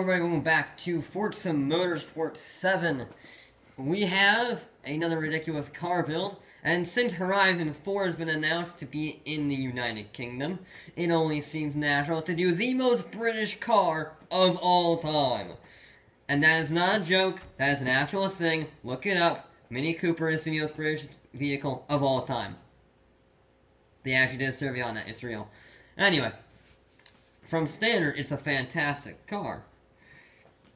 everybody, welcome back to Forza Motorsport 7. We have another ridiculous car build, and since Horizon 4 has been announced to be in the United Kingdom, it only seems natural to do the most British car of all time. And that is not a joke, that is an actual thing. Look it up. Mini Cooper is the most British vehicle of all time. They actually did a survey on that, it's real. Anyway. From standard, it's a fantastic car.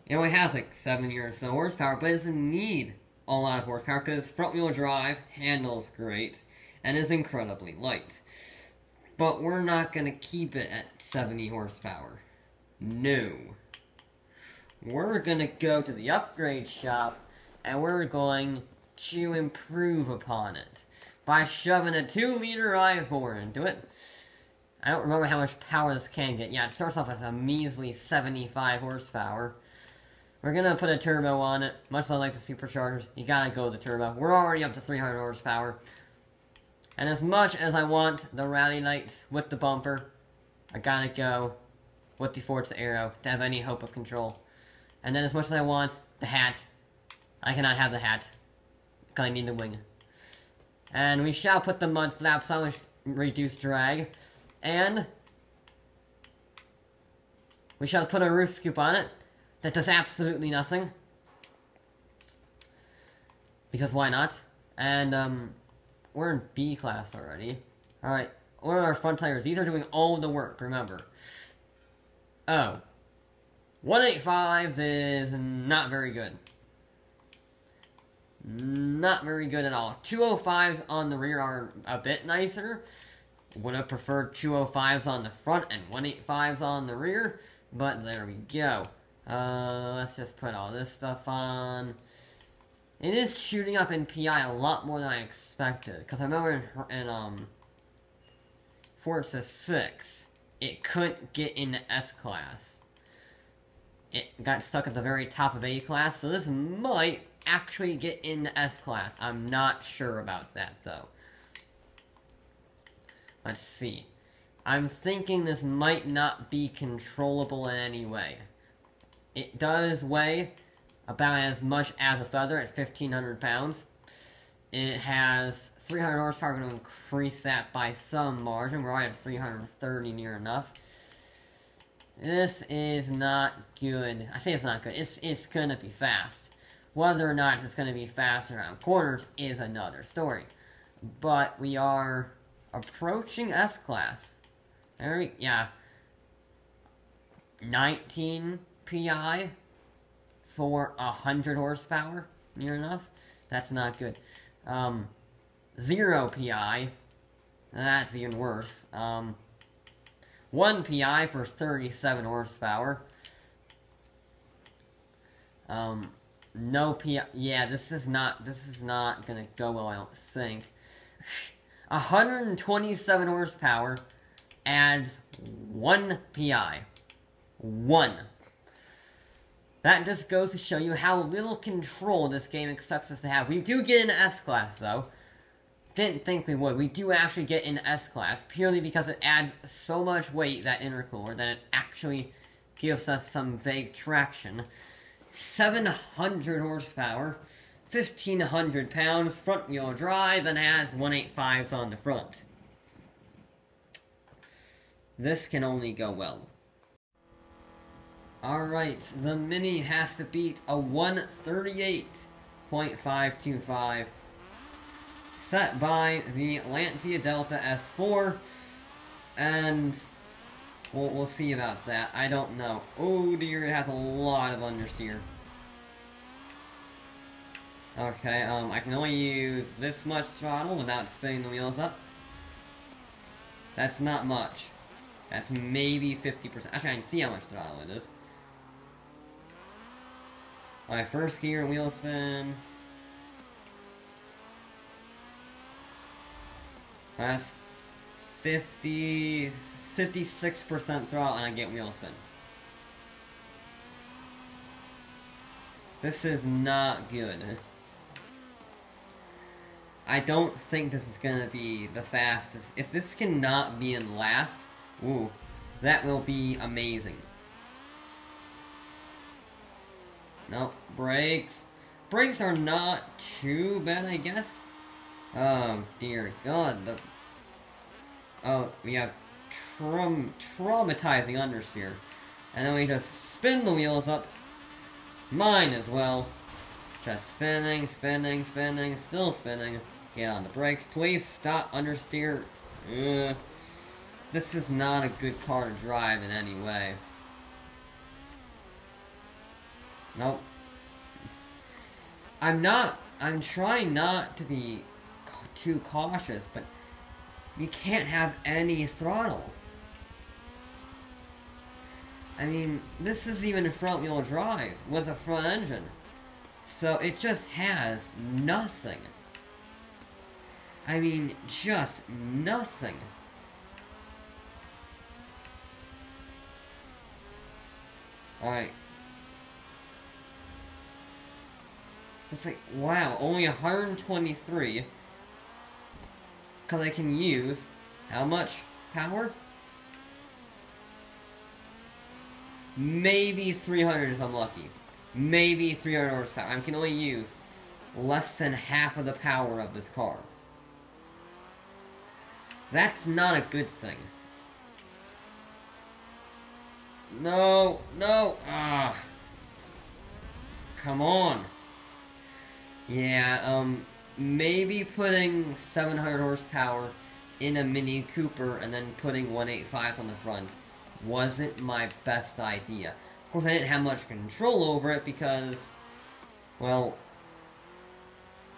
It only has like 70 or so horsepower, but it doesn't need a lot of horsepower because front-wheel drive handles great and is incredibly light. But we're not going to keep it at 70 horsepower. No. We're going to go to the upgrade shop and we're going to improve upon it by shoving a 2-liter i4 into it. I don't remember how much power this can get. Yeah, it starts off as a measly 75 horsepower. We're gonna put a turbo on it. Much like the superchargers, you gotta go with the turbo. We're already up to 300 horsepower. And as much as I want the rally lights with the bumper, I gotta go with the Forza Aero to have any hope of control. And then as much as I want the hat, I cannot have the hat, because I need the wing. And we shall put the mud flaps on, which reduce drag. And we shall put a roof scoop on it that does absolutely nothing. Because why not? And, we're in B class already. Alright, what are our front tires? These are doing all the work, remember. Oh. 185s is not very good. Not very good at all. 205s on the rear are a bit nicer. Would have preferred 205s on the front and 185s on the rear, but there we go. Let's just put all this stuff on. It is shooting up in PI a lot more than I expected, because I remember in Forza 6, it couldn't get into S-Class. It got stuck at the very top of A-Class, so this might actually get into S-Class. I'm not sure about that, though. Let's see. I'm thinking this might not be controllable in any way. It does weigh about as much as a feather at 1,500 pounds. It has 300 horsepower. I'm going to increase that by some margin. We're already at 330 near enough. This is not good. I say it's not good. It's going to be fast. Whether or not it's going to be fast around corners is another story. But we are approaching S-Class. Yeah. 19 PI for 100 horsepower. Near enough. That's not good. 0 PI. That's even worse. 1 PI for 37 horsepower. No PI. Yeah, this is not gonna go well, I don't think. 127 horsepower adds 1 PI. 1. That just goes to show you how little control this game expects us to have. We do get into S-Class, though. Didn't think we would. We do actually get into S-Class, purely because it adds so much weight, that intercooler, that it actually gives us some vague traction. 700 horsepower. 1,500 pounds, front-wheel drive, and has 185s on the front. This can only go well. Alright, the Mini has to beat a 138.525 set by the Lancia Delta S4, and we'll see about that. I don't know. Oh dear, it has a lot of understeer. Okay, I can only use this much throttle without spinning the wheels up. That's not much. That's maybe 50%. Actually, I can see how much throttle it is. My first gear, wheel spin. That's 56% throttle and I get wheel spin. This is not good. I don't think this is gonna be the fastest. If this cannot be in last, ooh, that will be amazing. No, brakes. Brakes are not too bad, I guess. Oh, dear God. Oh, we have traumatizing understeer. And then we just spin the wheels up. Mine as well. Just spinning, spinning, spinning, still spinning. Get on the brakes. Please stop understeer. This is not a good car to drive in any way. Nope. I'm trying not to be too cautious, but you can't have any throttle. I mean, this is even front-wheel drive with a front engine. So it just has nothing. I mean, just nothing. Alright. It's like, wow, only 123. Because I can use how much power? Maybe 300 if I'm lucky. Maybe 300 horsepower. I can only use less than half of the power of this car. That's not a good thing. No, no, come on. Yeah, maybe putting 700 horsepower in a Mini Cooper and then putting 185s on the front wasn't my best idea. Of course, I didn't have much control over it because, well,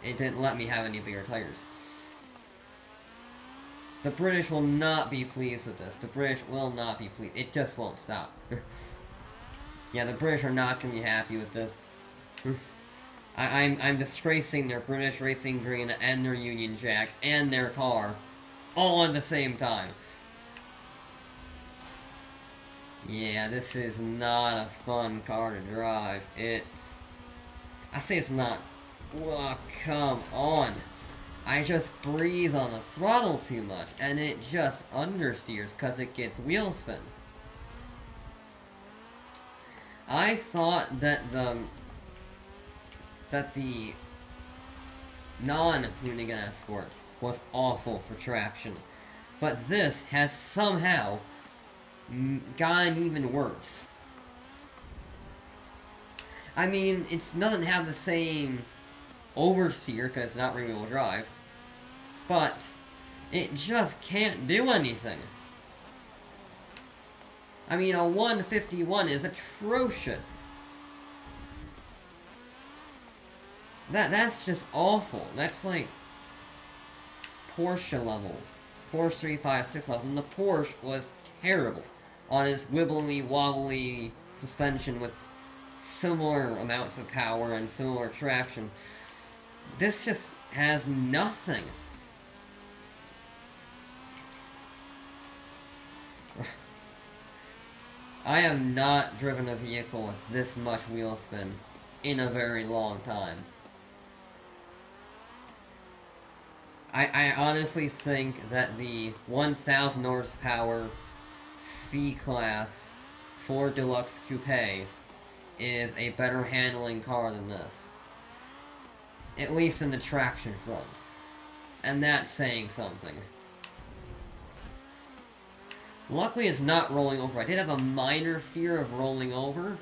it didn't let me have any bigger tires. The British will not be pleased with this. The British will not be pleased. It just won't stop. Yeah, the British are not going to be happy with this. I'm disgracing their British Racing Green and their Union Jack and their car all at the same time. Yeah, this is not a fun car to drive. I say it's not. Oh, come on. I just breathe on the throttle too much, and it just understeers because it gets wheel spin. I thought that the non-Hoonigan Escort was awful for traction, but this has somehow gotten even worse. I mean, it doesn't have the same oversteer because it's not rear-wheel drive, but it just can't do anything. I mean, a 151 is atrocious. That's just awful. That's like Porsche levels. Porsche 356 levels. And the Porsche was terrible on its wibbly wobbly suspension with similar amounts of power and similar traction. This just has nothing. I have not driven a vehicle with this much wheel spin in a very long time. I honestly think that the 1,000 horsepower C-Class Ford Deluxe Coupe is a better handling car than this. At least in the traction front. And that's saying something. Luckily it's not rolling over. I did have a minor fear of rolling over,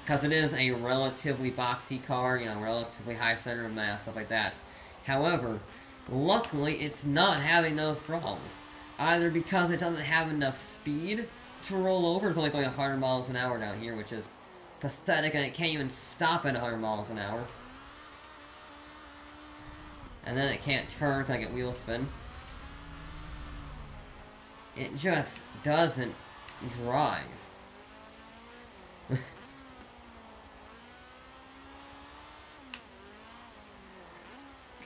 because it is a relatively boxy car, you know, relatively high center of mass, stuff like that. However, luckily it's not having those problems. Either because it doesn't have enough speed to roll over, it's only going 100 miles an hour down here, which is pathetic, and it can't even stop at 100 miles an hour. And then it can't turn because I get wheel spin. It just doesn't drive.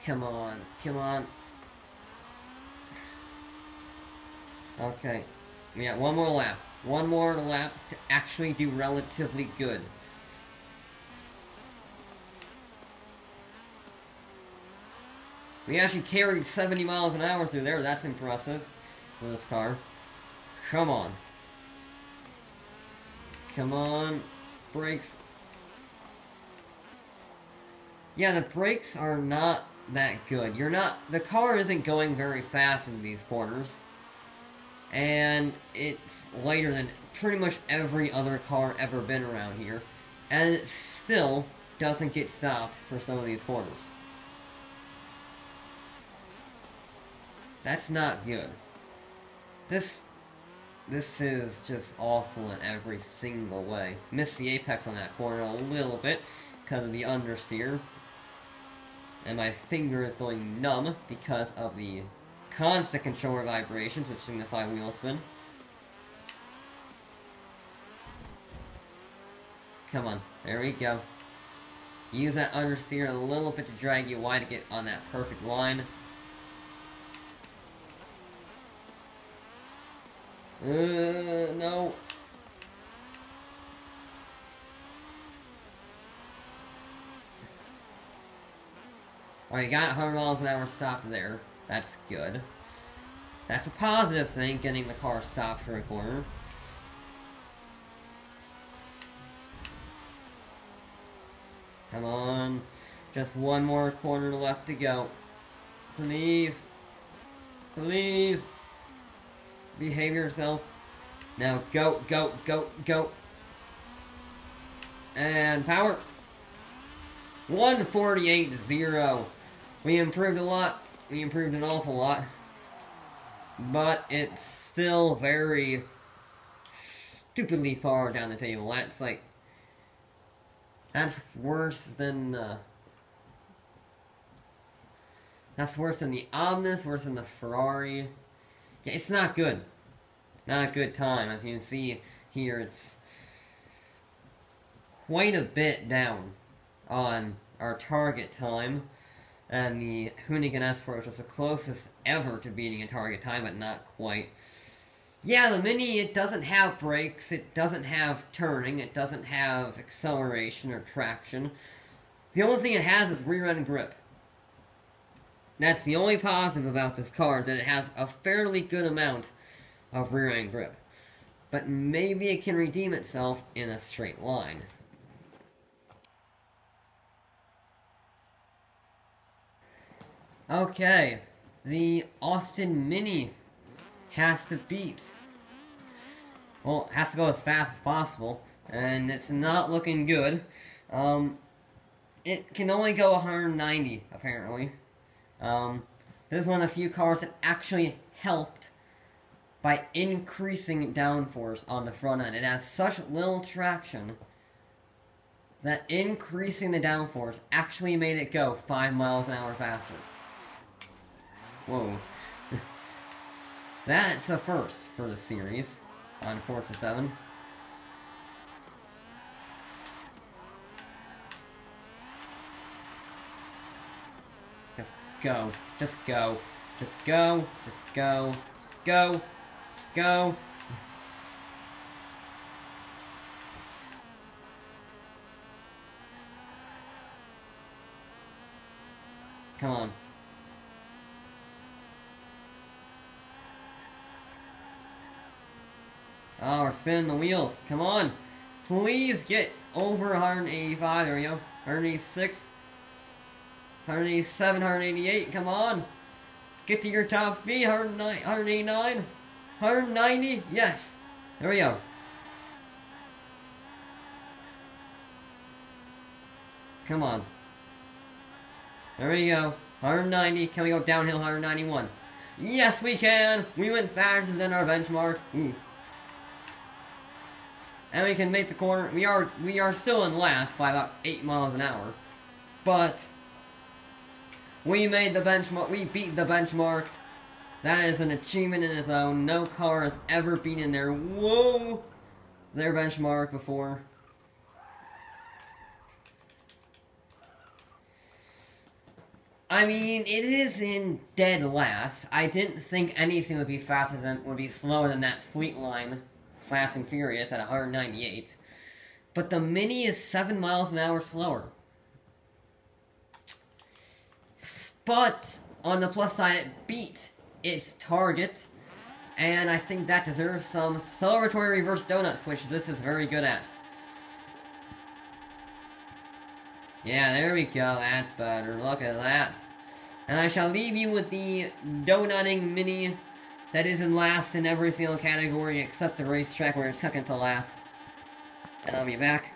Come on, come on. Okay, we got one more lap. One more lap to actually do relatively good. We actually carried 70 miles an hour through there. That's impressive for this car. Come on. Come on. Brakes. Yeah, the brakes are not that good. The car isn't going very fast in these corners. And it's lighter than pretty much every other car ever been around here. And it still doesn't get stopped for some of these corners. That's not good. This is just awful in every single way. Missed the apex on that corner a little bit because of the understeer. And my finger is going numb because of the constant controller vibrations, which signify wheel spin. Come on, there we go. Use that understeer a little bit to drag you wide to get on that perfect line. No. Alright, you got 100 miles an hour stopped there. That's good. That's a positive thing, getting the car stopped for a corner. Come on. Just one more corner left to go. Please. Please. Behave yourself. Now go, go, go, go. And power. 148.0. We improved a lot. We improved an awful lot. But it's still very stupidly far down the table. That's like... That's worse than the Omnis, worse than the Ferrari. Yeah, it's not good. Not a good time. As you can see here, it's quite a bit down on our target time. And the Hoonigan S4, which was the closest ever to beating a target time, but not quite. Yeah, the Mini, it doesn't have brakes, it doesn't have turning, it doesn't have acceleration or traction. The only thing it has is rear-end grip. That's the only positive about this car, that it has a fairly good amount of rear-end grip. But maybe it can redeem itself in a straight line. Okay, the Austin Mini has to beat. Well, it has to go as fast as possible, and it's not looking good. It can only go 190, apparently. This is one of the few cars that actually helped by increasing downforce on the front end. It has such little traction that increasing the downforce actually made it go 5 miles an hour faster. Whoa. That's a first for the series on Forza 7. Just go. Just go. Just go. Just go. Just go. Go. Come on. Oh, we're spinning the wheels. Come on. Please get over 185. There we go. 186. 187, 188. Come on. Get to your top speed. 189. 190. Yes. There we go. Come on. There we go. 190. Can we go downhill 191? Yes, we can. We went faster than our benchmark. Ooh. And we can make the corner. We are still in last by about 8 miles an hour. But we made the benchmark. We beat the benchmark. That is an achievement in its own. No car has ever beaten their benchmark before. I mean, it is in dead last. I didn't think anything would be slower than that Fleet Line Fast and Furious at 198. But the Mini is 7 miles an hour slower. But on the plus side, it beat its target. And I think that deserves some celebratory reverse donuts, which this is very good at. Yeah, there we go. That's better. Look at that. And I shall leave you with the donutting mini that is in last in every single category except the racetrack where it's second to last. And I'll be back